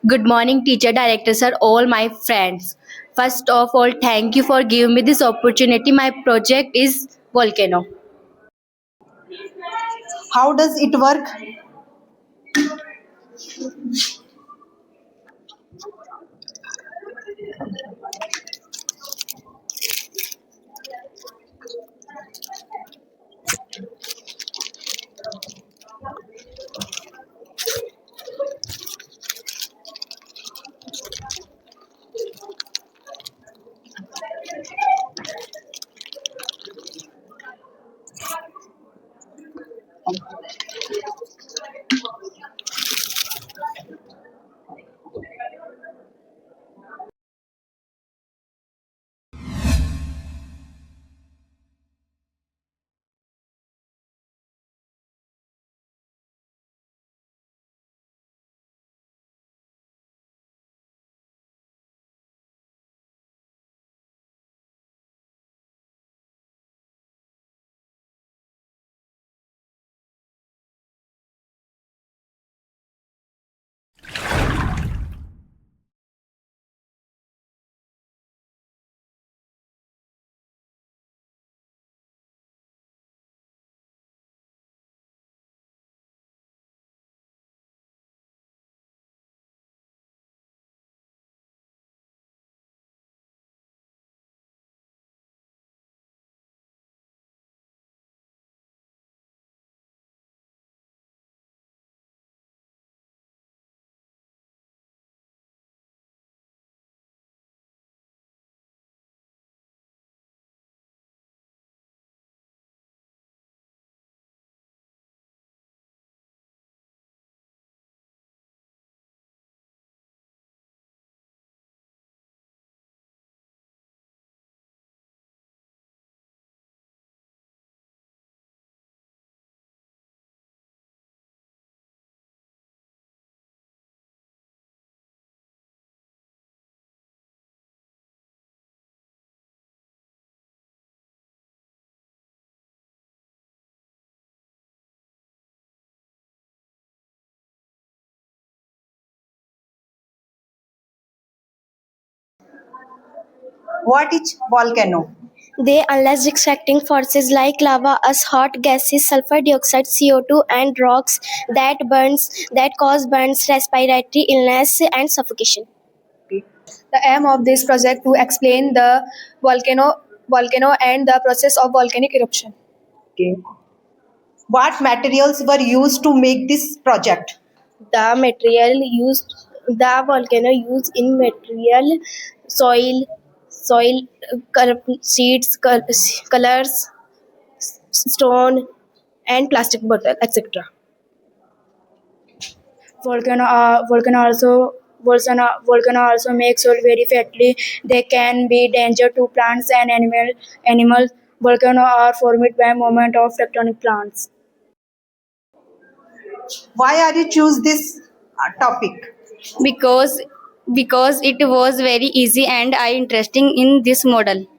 Good morning, teacher, director, sir, all my friends. First of all, thank you for giving me this opportunity. My project is volcano. How does it work? What is volcano? They unleash extracting forces like lava, as hot gases, sulfur dioxide, CO2, and rocks that cause burns, respiratory illness, and suffocation. The aim of this project to explain the volcano and the process of volcanic eruption. Okay. What materials were used to make this project? The material used, the volcano used in material, soil, seeds, colors, stone, and plastic bottle, etc. Volcano also makes soil very fatly. They can be danger to plants and animals. Volcano are formed by movement of tectonic plants. Why are you choose this topic? Because it was very easy and I interesting in this model.